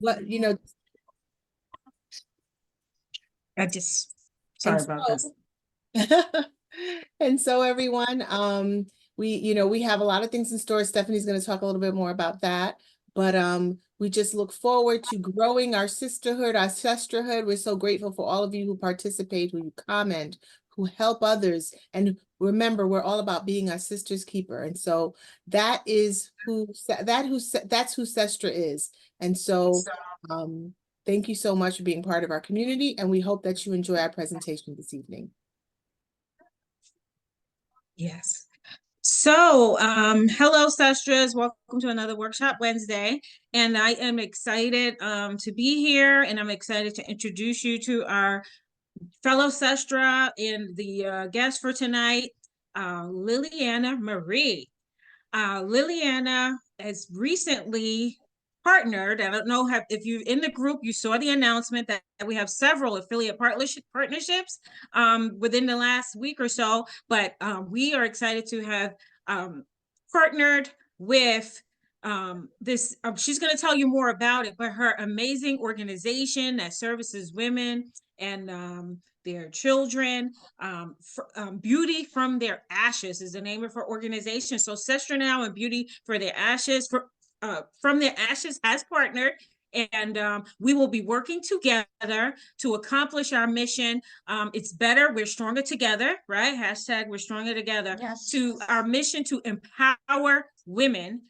what, you know, I just, and sorry about that. so and so everyone, we have a lot of things in store. Stephanie's going to talk a little bit more about that, but we just look forward to growing our sisterhood, our sestrahood. We're so grateful for all of you who participate, who comment, who help others. And remember, we're all about being our sister's keeper. And so that is that's who Sestra is. And so thank you so much for being part of our community, and we hope that you enjoy our presentation this evening. Yes. So, hello, Sestras. Welcome to another Workshop Wednesday. And I am excited to be here, and I'm excited to introduce you to our fellow Sestra and the guest for tonight, Liliana Marie. Liliana has recently partnered. I don't know if you're in the group, you saw the announcement that we have several affiliate partnerships within the last week or so, but we are excited to have partnered with this. She's going to tell you more about it, but her amazing organization that services women and their children. Beauty from Their Ashes is the name of her organization. So SestraNow and Beauty for Their Ashes from Their Ashes has partnered, and we will be working together to accomplish our mission. It's better, we're stronger together, right? Hashtag we're stronger together. Yes. To our mission to empower women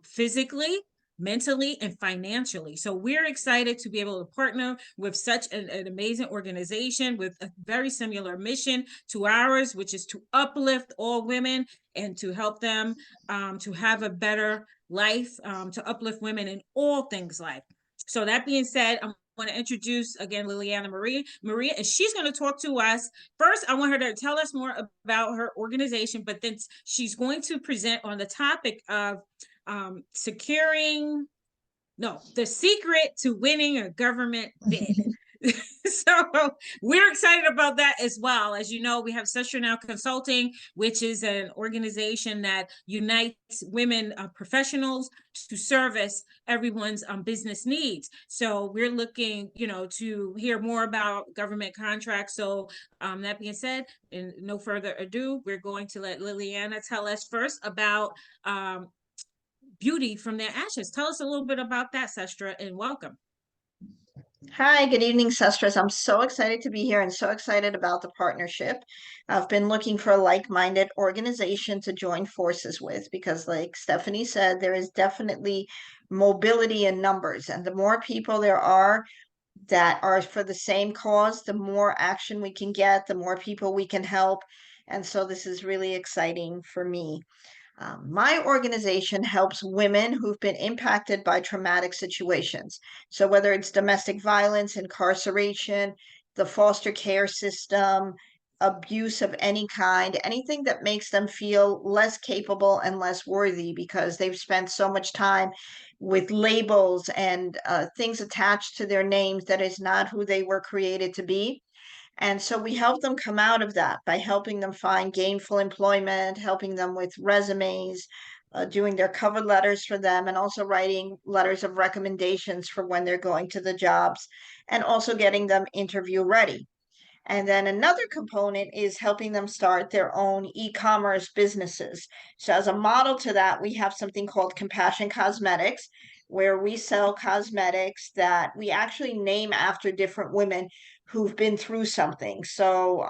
physically, mentally, and financially. So we're excited to be able to partner with such an amazing organization with a very similar mission to ours, which is to uplift all women and to help them to have a better life, to uplift women in all things life. So that being said, I'm want to introduce again Liliana Maria, and she's going to talk to us. First, I want her to tell us more about her organization, but then she's going to present on the topic of the secret to winning a government bid. So we're excited about that as well. As you know, we have SestraNow Consulting, which is an organization that unites women professionals to service everyone's business needs. So we're looking, to hear more about government contracts. So that being said, and no further ado, we're going to let Liliana tell us first about Beauty from Their Ashes. Tell us a little bit about that, Sestra, and welcome. Hi, good evening, Sestras. I'm so excited to be here and so excited about the partnership. I've been looking for a like-minded organization to join forces with because, like Stephanie said, there is definitely mobility in numbers. And the more people there are that are for the same cause, the more action we can get, the more people we can help. And so this is really exciting for me. My organization helps women who've been impacted by traumatic situations. So, whether it's domestic violence, incarceration, the foster care system, abuse of any kind, anything that makes them feel less capable and less worthy because they've spent so much time with labels and things attached to their names that is not who they were created to be. And so we help them come out of that by helping them find gainful employment, helping them with resumes, doing their cover letters for them, and also writing letters of recommendations for when they're going to the jobs, and also getting them interview ready. And then another component is helping them start their own e-commerce businesses. So as a model to that, we have something called Compassion Cosmetics, where we sell cosmetics that we actually name after different women who've been through something. So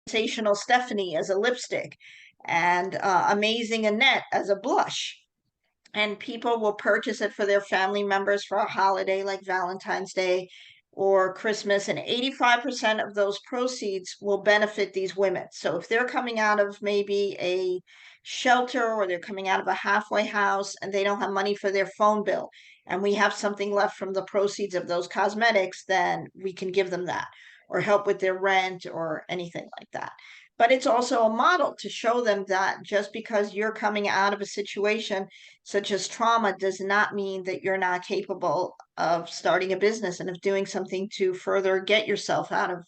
sensational Stephanie as a lipstick and amazing Annette as a blush. And people will purchase it for their family members for a holiday like Valentine's Day or Christmas, and 85% of those proceeds will benefit these women. So if they're coming out of maybe a shelter or they're coming out of a halfway house and they don't have money for their phone bill, and we have something left from the proceeds of those cosmetics, then we can give them that or help with their rent or anything like that. But it's also a model to show them that just because you're coming out of a situation such as trauma does not mean that you're not capable of starting a business and of doing something to further get yourself out of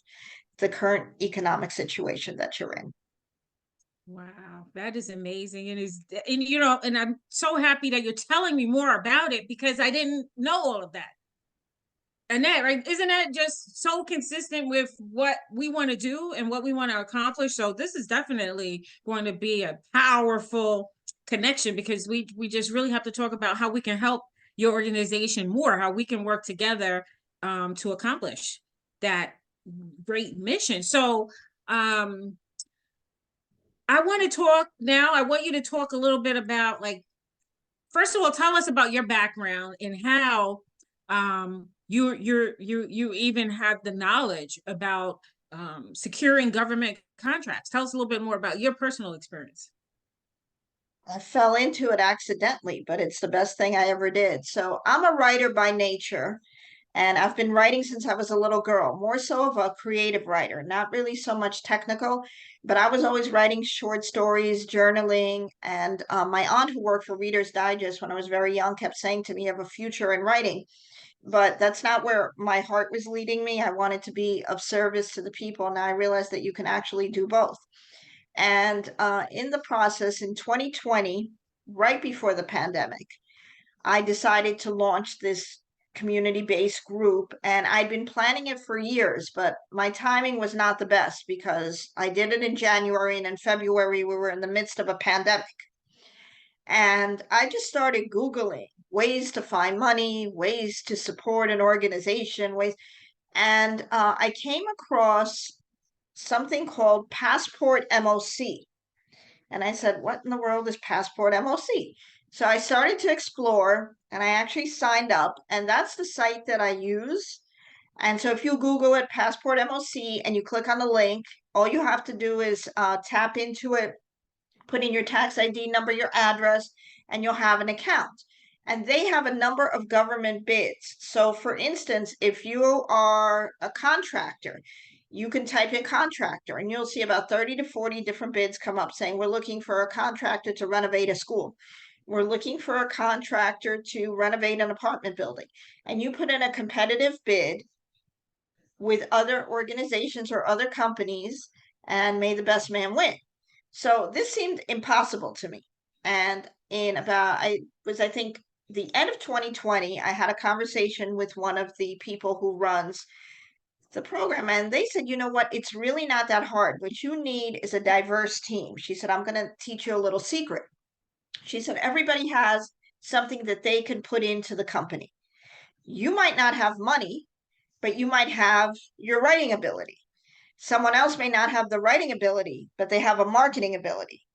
the current economic situation that you're in. Wow, that is amazing. And you know, and I'm so happy that you're telling me more about it because I didn't know all of that. And that, right, isn't that just so consistent with what we want to do and what we want to accomplish? So this is definitely going to be a powerful connection because we just really have to talk about how we can help your organization more, how we can work together to accomplish that great mission. So I want to talk now. I want you to talk a little bit about, like, first of all, tell us about your background and how you even have the knowledge about securing government contracts. Tell us a little bit more about your personal experience. I fell into it accidentally, but it's the best thing I ever did. So I'm a writer by nature, and I've been writing since I was a little girl, more so of a creative writer, not really so much technical, but I was always writing short stories, journaling. And my aunt, who worked for Reader's Digest when I was very young, kept saying to me, "You have a future in writing." But that's not where my heart was leading me. I wanted to be of service to the people. Now I realized that you can actually do both. And in the process, in 2020, right before the pandemic, I decided to launch this community-based group, and I'd been planning it for years, but my timing was not the best because I did it in January, and in February we were in the midst of a pandemic. And I just started Googling ways to find money, ways to support an organization, ways, and I came across something called Passport MOC. And I said, "What in the world is Passport MOC?" So I started to explore and I actually signed up, and that's the site that I use. And so if you Google it, Passport MOC, and you click on the link, all you have to do is tap into it, put in your tax ID number, your address, and you'll have an account. And they have a number of government bids. So, for instance, if you are a contractor, you can type in contractor and you'll see about 30 to 40 different bids come up saying, "We're looking for a contractor to renovate a school. We're looking for a contractor to renovate an apartment building." And you put in a competitive bid with other organizations or other companies, and may the best man win. So this seemed impossible to me. And I think, the end of 2020, I had a conversation with one of the people who runs the program, and they said, "You know what? It's really not that hard. What you need is a diverse team." She said, "I'm going to teach you a little secret." She said, "Everybody has something that they can put into the company. You might not have money, but you might have your writing ability. Someone else may not have the writing ability, but they have a marketing ability.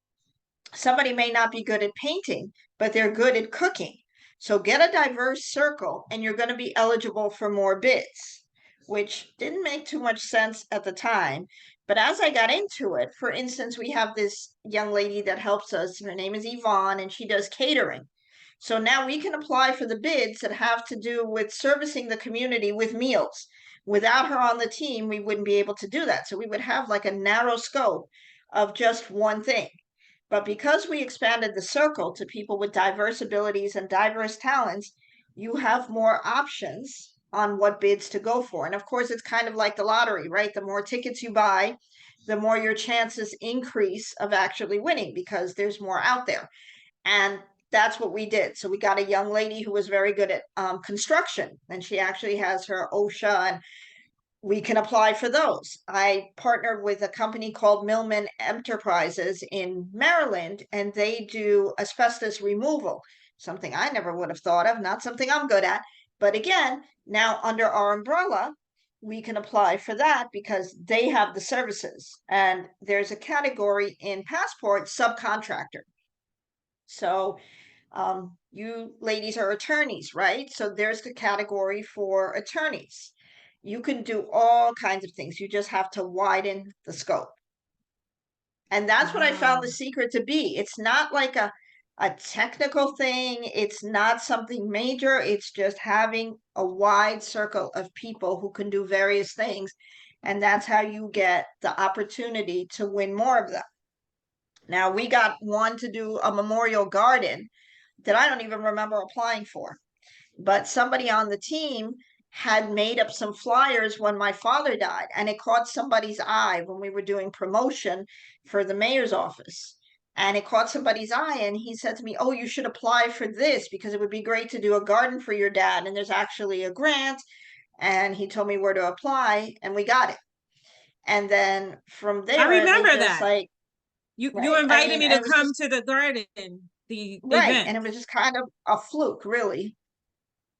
Somebody may not be good at painting, but they're good at cooking. So get a diverse circle and you're going to be eligible for more bids," which didn't make too much sense at the time. But as I got into it, for instance, we have this young lady that helps us. Her name is Yvonne, and she does catering. So now we can apply for the bids that have to do with servicing the community with meals. Without her on the team, we wouldn't be able to do that. So we would have like a narrow scope of just one thing. But because we expanded the circle to people with diverse abilities and diverse talents, you have more options on what bids to go for. And of course, it's kind of like the lottery, right? The more tickets you buy, the more your chances increase of actually winning because there's more out there. And that's what we did. So we got a young lady who was very good at construction, and she actually has her OSHA, and we can apply for those. I partnered with a company called Millman Enterprises in Maryland, and they do asbestos removal, something I never would have thought of, not something I'm good at. But again, now under our umbrella, we can apply for that because they have the services. And there's a category in Passport, subcontractor. So you ladies are attorneys, right? So there's the category for attorneys. You can do all kinds of things. You just have to widen the scope. And that's what I found the Wow. secret to be. It's not like a technical thing. It's not something major. It's just having a wide circle of people who can do various things. And that's how you get the opportunity to win more of them. Now, we got one to do a memorial garden that I don't even remember applying for. But somebody on the team had made up some flyers when my father died, and it caught somebody's eye when we were doing promotion for the mayor's office. And it caught somebody's eye, and he said to me, "Oh, you should apply for this because it would be great to do a garden for your dad. And there's actually a grant." And he told me where to apply, and we got it. And then from I there, they remember just that. like, You right. I invited mean, me and to it was come just to the garden, the right. event. And it was just kind of a fluke, really.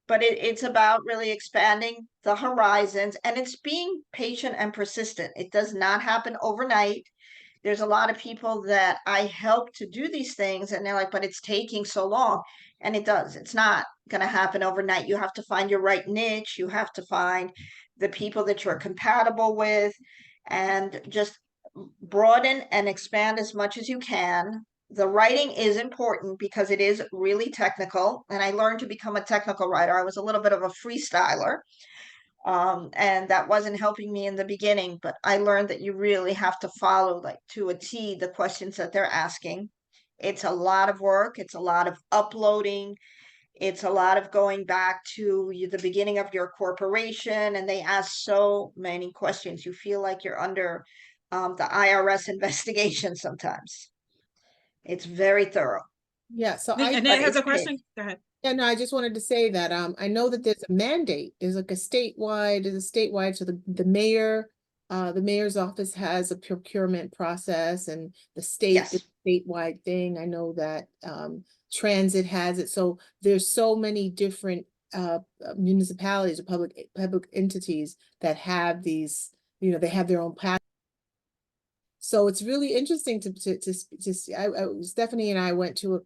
But it's about really expanding the horizons, and it's being patient and persistent. It does not happen overnight. There's a lot of people that I help to do these things, and they're like, but it's taking so long. And it does. It's not going to happen overnight. You have to find your right niche. You have to find the people that you're compatible with, and just broaden and expand as much as you can. The writing is important because it is really technical, and I learned to become a technical writer. I was a little bit of a freestyler, and that wasn't helping me in the beginning, but I learned that you really have to follow, like to a T, the questions that they're asking. It's a lot of work. It's a lot of uploading. It's a lot of going back to the beginning of your corporation, and they ask so many questions. You feel like you're under the IRS investigation sometimes. It's very thorough, Yeah, so And but Ned has it's a paid. question. Go ahead. yeah, no, I just wanted to say that I know that there's a mandate. There's like so the mayor's office has a procurement process, and the Yes. statewide thing. I know that transit has it. So there's so many different municipalities or public entities that have these, they have their own path. So it's really interesting to see. Stephanie and I went to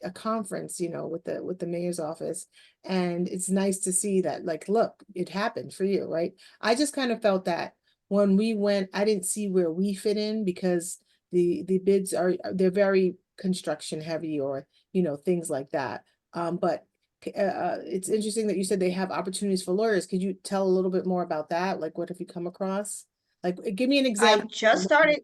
a conference, with the mayor's office, and it's nice to see that, like, look, it happened for you, right? I just kind of felt that when we went, I didn't see where we fit in, because the bids they're very construction heavy, or things like that. But it's interesting that you said they have opportunities for lawyers. Could you tell a little bit more about that? Like, what have you come across? Like, give me an I example. just started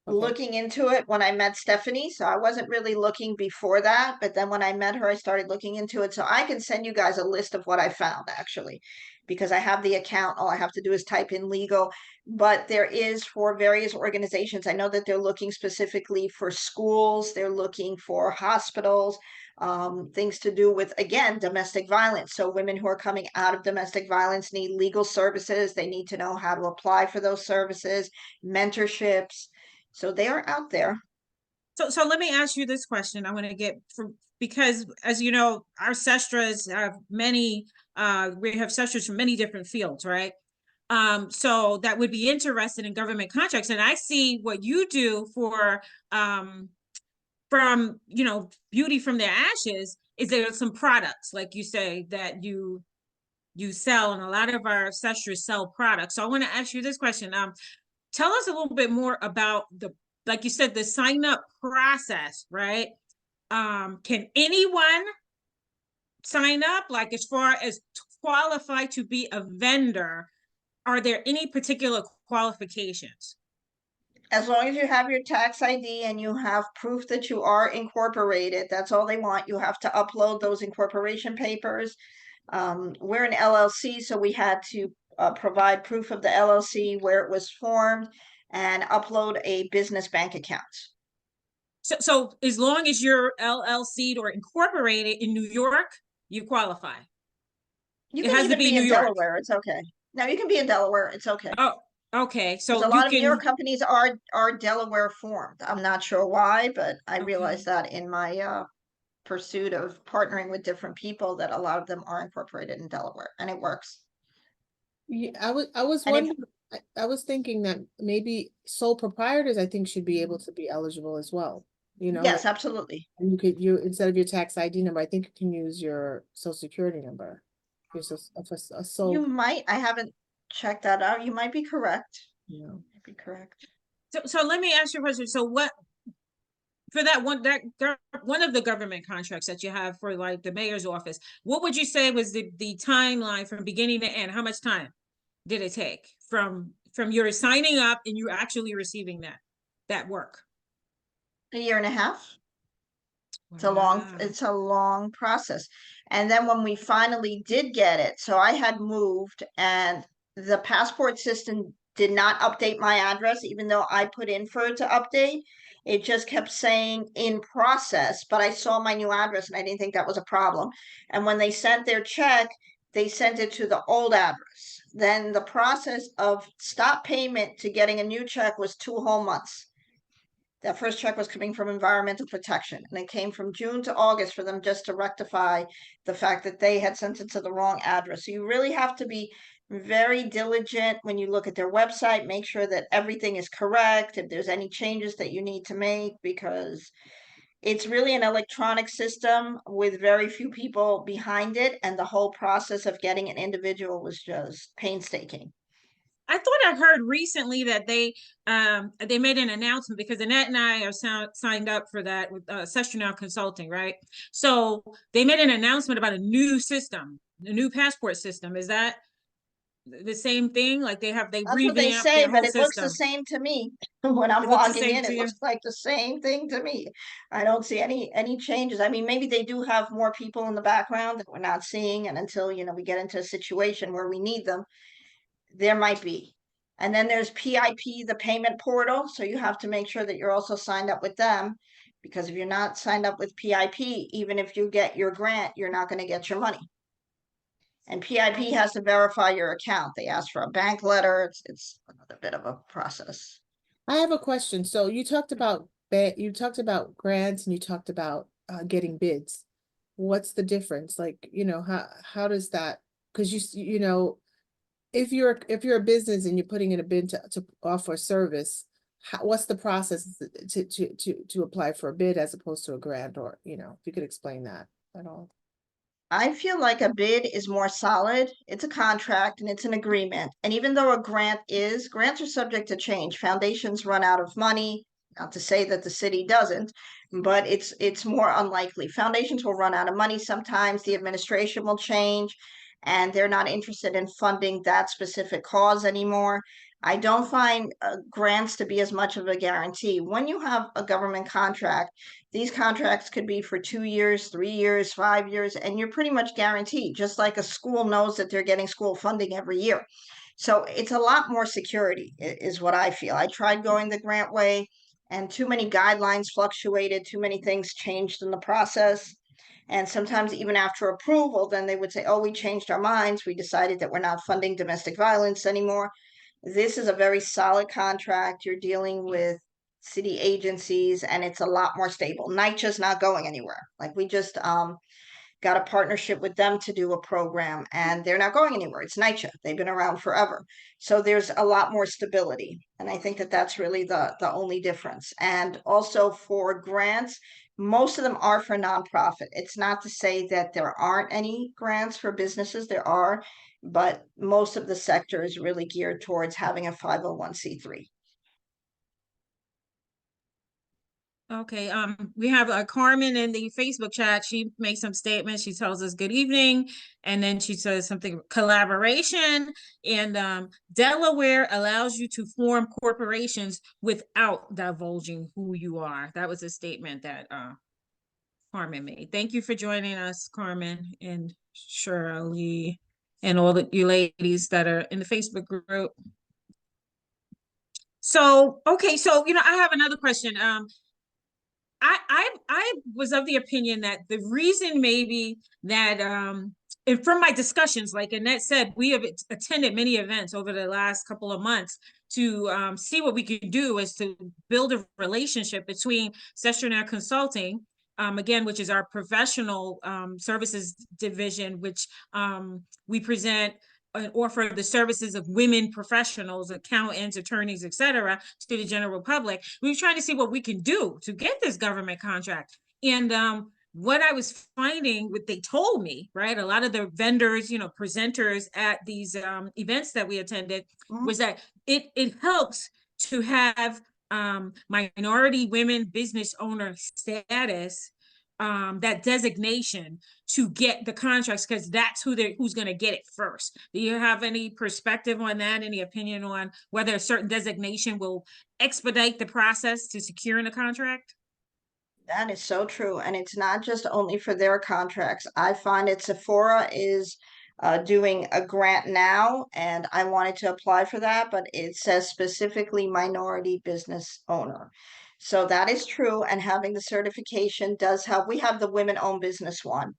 Okay. looking into it when I met Stephanie. So I wasn't really looking before that. But then when I met her, I started looking into it. So I can send you guys a list of what I found, actually, because I have the account. All I have to do is type in legal. But there is for various organizations. I know that they're looking specifically for schools, they're looking for hospitals, things to do with, again, domestic violence. So women who are coming out of domestic violence need legal services. They need to know how to apply for those services, mentorships. So they are out there. So let me ask you this question. I want to get from, because as you know, our sestras have many, we have sestras from many different fields, right? So that would be interested in government contracts. And I see what you do for, from, beauty from their ashes, is there some products, like you say, that you sell, and a lot of our sestras sell products. So I want to ask you this question. Tell us a little bit more about like you said, the sign up process, right? Can anyone sign up, like, as far as qualify to be a vendor? Are there any particular qualifications? As long as you have your tax ID and you have proof that you are incorporated, that's all they want. You have to upload those incorporation papers. We're an LLC, so we had to provide proof of the LLC, where it was formed, and upload a business bank account. So as long as you're LLC'd or incorporated in New York, you qualify. You It can has to even be be New in York. Delaware. It's okay. No, you can be in Delaware. It's okay. Oh, okay. Because So a you lot of New York can, companies are Delaware formed. I'm not sure why, but I okay. realized that in my pursuit of partnering with different people, that a lot of them are incorporated in Delaware, and it works. Yeah, I was And if wondering, I was thinking that maybe sole proprietors, I think, should be able to be eligible as well. yes, Like, absolutely. and you instead of your tax ID number, I think you can use your social security number. Your a You sole, might, I haven't checked that out. You might be correct. Might be correct. So let me ask you a question. So what, for that one of the government contracts that you have for, like, the mayor's office, what would you say was the timeline from beginning to end? How much time did it take from your signing up and you actually receiving that work? A year and a half. Wow. It's a long process. And then when we finally did get it, so I had moved and the passport system did not update my address, even though I put in for it to update. It just kept saying in process, but I saw my new address and I didn't think that was a problem. And when they sent their check, they sent it to the old address. Then the process of stop payment to getting a new check was 2 whole months. That first check was coming from environmental protection, and it came from June to August for them just to rectify the fact that they had sent it to the wrong address. So you really have to be very diligent when you look at their website, make sure that everything is correct, if there's any changes that you need to make, because it's really an electronic system with very few people behind it, and the whole process of getting an individual was just painstaking. I thought I heard recently that they made an announcement because Annette and I are signed up for that with SestraNow Consulting, right? So they made an announcement about a new system, a new passport system. Is that the same thing? Like they That's what they revamped say, their but whole it looks the system. same to me. When I'm It looked the logging same in, to it you? looks like the same thing to me. I don't see any changes. I mean, maybe they do have more people in the background that we're not seeing, and until, we get into a situation where we need them, there might be. And then there's PIP, the payment portal, so you have to make sure that you're also signed up with them, because if you're not signed up with PIP, even if you get your grant, you're not going to get your money. And PIP has to verify your account. They ask for a bank letter. It's another bit of a process. I have a question. So you talked about grants and you talked about getting bids. What's the difference? Like, how does that, because if you're a business and you're putting in a bid to offer a service, what's the process to apply for a bid as opposed to a grant, or if you could explain that at all. I feel like a bid is more solid. It's a contract and it's an agreement. And even though grants are subject to change. Foundations run out of money. Not to say that the city doesn't, but it's more unlikely. Foundations will run out of money sometimes. The administration will change, and they're not interested in funding that specific cause anymore. I don't find grants to be as much of a guarantee. When you have a government contract, these contracts could be for 2 years, 3 years, 5 years, and you're pretty much guaranteed, just like a school knows that they're getting school funding every year. So it's a lot more security, is what I feel. I tried going the grant way, and too many guidelines fluctuated, too many things changed in the process. And sometimes, even after approval, then they would say, oh, we changed our minds. We decided that we're not funding domestic violence anymore. This is a very solid contract. You're dealing with city agencies, and it's a lot more stable. NYCHA's not going anywhere. Like, we just got a partnership with them to do a program, and they're not going anywhere. It's NYCHA. They've been around forever. So there's a lot more stability. And I think that that's really the only difference. And also for grants, most of them are for nonprofit. It's not to say that there aren't any grants for businesses. There are, but most of the sector is really geared towards having a 501(c)(3). Okay, we have Carmen in the Facebook chat. She makes some statements. She tells us good evening, and then she says something collaboration. And Delaware allows you to form corporations without divulging who you are. That was a statement that Carmen made. Thank you for joining us, Carmen and Shirley, and all the you ladies that are in the Facebook group. So, okay, so I have another question. I was of the opinion that the reason maybe that and from my discussions, like Annette said, we have attended many events over the last couple of months to see what we could do is to build a relationship between SestraNow Consulting, again, which is our professional services division, which we present and offer the services of women professionals, accountants, attorneys, etc., to the general public. We were trying to see what we can do to get this government contract. And what I was finding, what they told me, right, a lot of the vendors, presenters at these events that we attended, was that it helps to have minority women business owner status, that designation to get the contracts, because that's who's going to get it first. Do you have any perspective on that? Any opinion on whether a certain designation will expedite the process to securing a contract? That is so true. And it's not just only for their contracts. I find it Sephora is doing a grant now, and I wanted to apply for that, but it says specifically minority business owner. So that is true. And having the certification does help. We have the women-owned business one.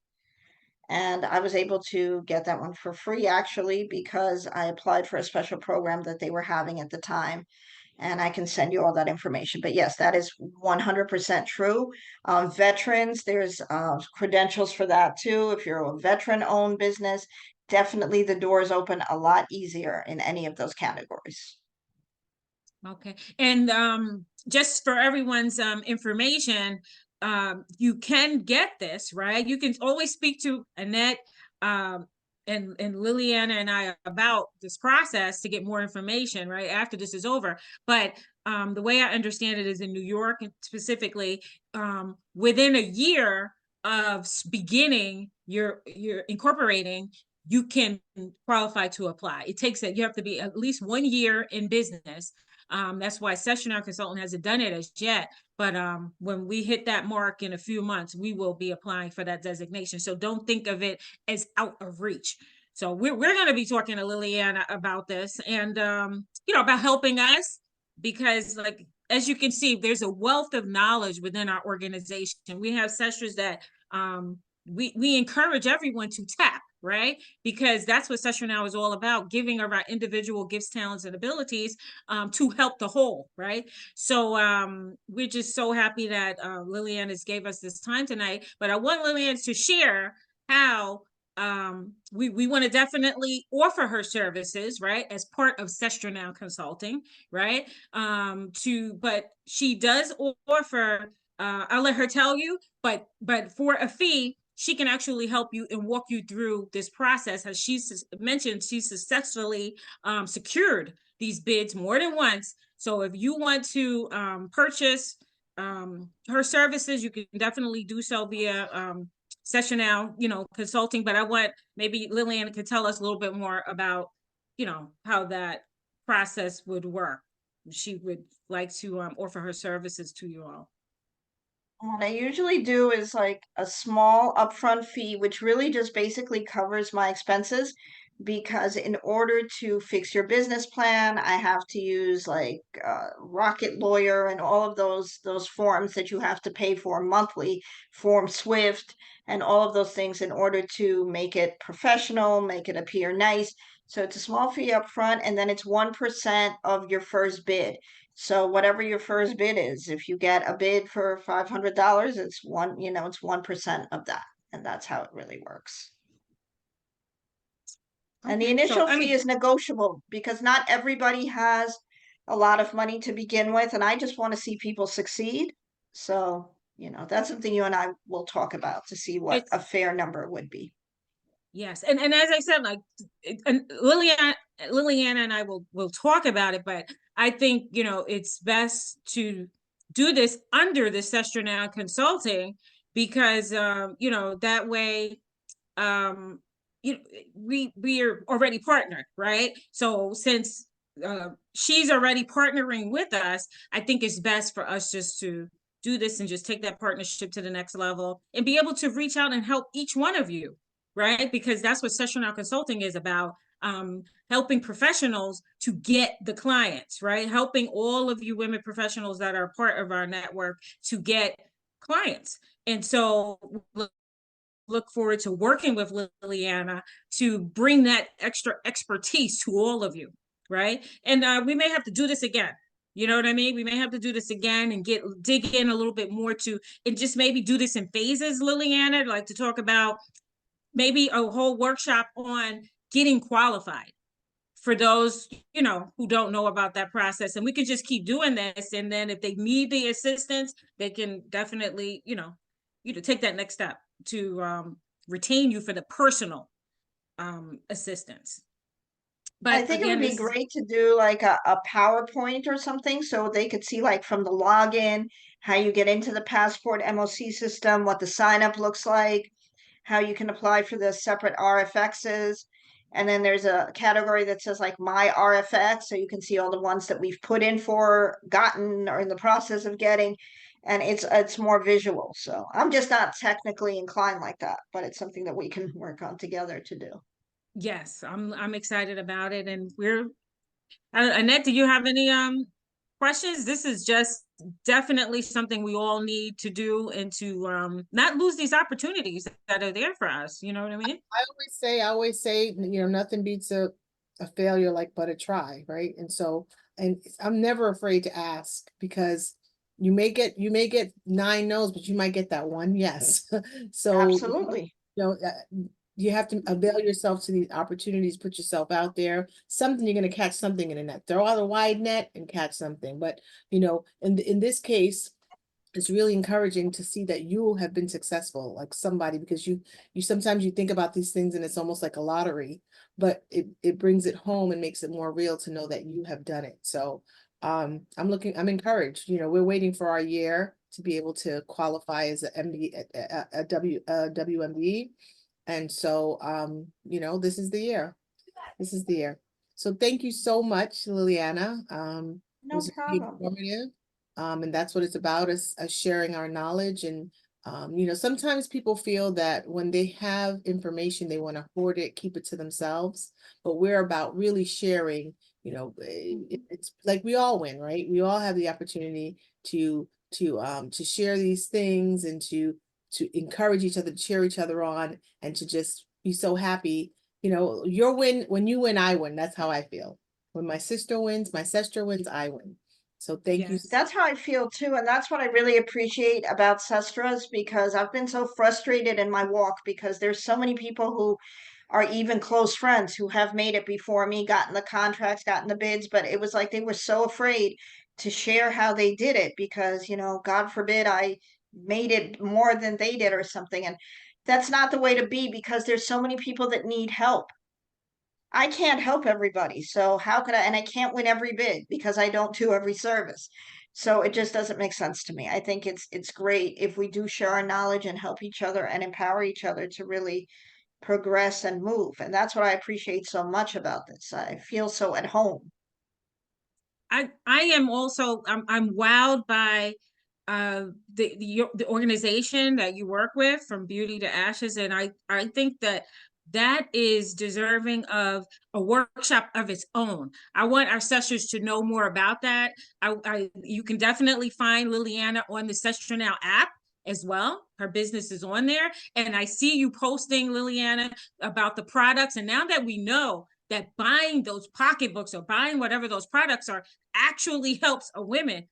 And I was able to get that one for free actually because I applied for a special program that they were having at the time. And I can send you all that information. But yes, that is 100% true. Veterans, there's credentials for that too. If you're a veteran-owned business, definitely the doors open a lot easier in any of those categories. Okay. And just for everyone's information, you can get this, right? You can always speak to Annette and Liliana and I about this process to get more information, right? After this is over. But the way I understand it is in New York specifically, within a year of beginning your incorporating, you can qualify to apply. It takes that you have to be at least 1 year in business. That's why SestraNow Consultant hasn't done it as yet. But when we hit that mark in a few months, we will be applying for that designation. So don't think of it as out of reach. So we're going to be talking to Liliana about this and, about helping us because like, as you can see, there's a wealth of knowledge within our organization. We have sestras that we encourage everyone to tap, right? Because that's what SestraNow is all about, giving of our individual gifts, talents, and abilities to help the whole, right? So we're just so happy that Liliana has gave us this time tonight. But I want Liliana to share how we want to definitely offer her services, right, as part of SestraNow Consulting, right? But she does offer. I'll let her tell you, but for a fee, she can actually help you and walk you through this process. As she mentioned, she successfully secured these bids more than once. So if you want to purchase her services, you can definitely do so via SestraNow, consulting. But I want maybe Liliana could tell us a little bit more about, how that process would work. She would like to offer her services to you all. What I usually do is like a small upfront fee, which really just basically covers my expenses. Because in order to fix your business plan, I have to use like Rocket Lawyer and all of those forms that you have to pay for monthly, Form Swift, and all of those things in order to make it professional, make it appear nice. So it's a small fee up front, and then it's 1% of your first bid. So whatever your first bid is, if you get a bid for $500, it's 1% of that. And that's how it really works. And the Okay. So initial I fee mean, is negotiable because not everybody has a lot of money to begin with. And I just want to see people succeed. So, that's something you and I will talk about to see what a it's fair number would be. yes, and as I said, like and Liliana and I will talk about it, but I think it's best to do this under the SestraNow Consulting because that way um you we are already partnered, right? So since she's already partnering with us, I think it's best for us just to do this and just take that partnership to the next level and be able to reach out and help each one of you, right? Because that's what SestraNow Consulting is about. Helping professionals to get the clients, right? Helping all of you women professionals that are part of our network to get clients. And so look forward to working with Liliana to bring that extra expertise to all of you, right? And we may have to do this again. You know what I mean? We may have to do this again and dig in a little bit more and just maybe do this in phases, Liliana, like to talk about maybe a whole workshop on getting qualified for those, who don't know about that process. And we can just keep doing this. And then if they need the assistance, they can definitely, take that next step to retain you for the personal assistance. I But think it would again, be this great to do like a PowerPoint or something so they could see like from the login, how you get into the passport MOC system, what the sign up looks like, how you can apply for the separate RFXs. And then there's a category that says like my RFX, so you can see all the ones that we've put in for, gotten, or in the process of getting. and it's more visual. So I'm just not technically inclined like that, but it's something that we can work on together to do. Yes, I'm excited about it, and we're Annette, do you have any questions? This is just definitely something we all need to do, and to not lose these opportunities that are there for us. You know what I mean? I always say, nothing beats a failure like but a try, right? And so, and I'm never afraid to ask, because you may get 9 no's, but you might get that one yes. So, Absolutely. you have to avail yourself to these opportunities, put yourself out there. Something, you're going to catch something in the net. Throw out a wide net and catch something. But, in this case, it's really encouraging to see that you have been successful, like somebody, because you sometimes you think about these things and it's almost like a lottery, but it brings it home and makes it more real to know that you have done it. So I'm encouraged. We're waiting for our year to be able to qualify as a MB, WMB. And so this is the year. This is the year. So thank you so much, Liliana. It No was very problem. informative. And that's what it's about, is sharing our knowledge. And sometimes people feel that when they have information, they want to hoard it, keep it to themselves. But we're about really sharing. It's like we all win, right? We all have the opportunity to share these things, and to encourage each other, to cheer each other on, and to just be so happy. Your win, when you win, I win. That's how I feel. When my sister wins, I win. So thank you. Yes. That's how I feel too. And that's what I really appreciate about Sestras, because I've been so frustrated in my walk because there's so many people who are even close friends who have made it before me, gotten the contracts, gotten the bids, but it was like they were so afraid to share how they did it because, God forbid I made it more than they did or something. And that's not the way to be, because there's so many people that need help. I can't help everybody. So how could I? And I can't win every bid because I don't do every service. So it just doesn't make sense to me. I think it's great if we do share our knowledge and help each other and empower each other to really progress and move. And that's what I appreciate so much about this. I feel so at home. I am also, I'm wowed by the organization that you work with, From Beauty to Ashes, and I think that that is deserving of a workshop of its own. I want our sisters to know more about that. You can definitely find Liliana on the SestraNow app as well. Her business is on there, and I see you posting, Liliana, about the products. And now that we know that buying those pocketbooks or buying whatever those products are actually helps a woman,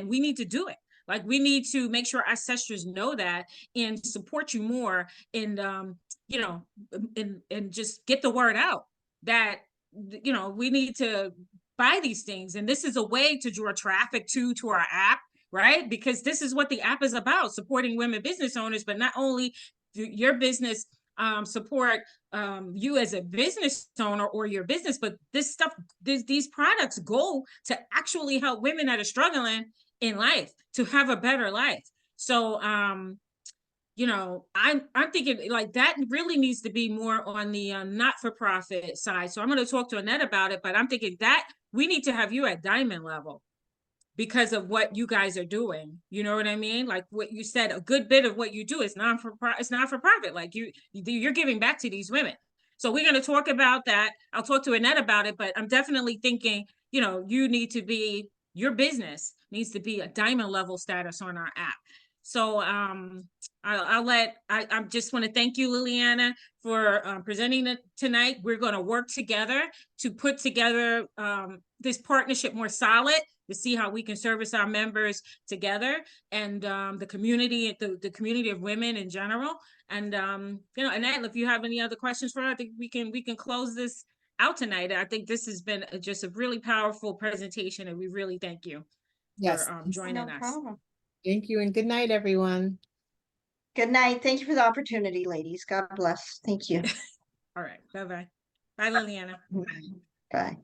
we need to do it. Like, we need to make sure our sisters know that and support you more, and and just get the word out that we need to buy these things. And this is a way to draw traffic to our app, right? Because this is what the app is about, supporting women business owners. But not only your business support you as a business owner or your business, but this stuff, these products go to actually help women that are struggling in life to have a better life. So I'm thinking like that really needs to be more on the not-for-profit side. So I'm going to talk to Annette about it, but I'm thinking that we need to have you at diamond level because of what you guys are doing. You know what I mean? Like what you said, a good bit of what you do is it's not for profit. Like you're giving back to these women. So we're going to talk about that. I'll talk to Annette about it, but I'm definitely thinking, you need to be, your business needs to be a diamond level status on our app. So I just want to thank you, Liliana, for presenting it tonight. We're going to work together to put together this partnership more solid, to see how we can service our members together, and the community, the community of women in general. And Annette, if you have any other questions for her, I think we can close this out tonight. I think this has been just a really powerful presentation, and we really thank you Yes. for joining No us. problem. Thank you, and good night, everyone. Good night. Thank you for the opportunity, ladies. God bless. Thank you. All right. Bye-bye. Bye, Liliana. Bye.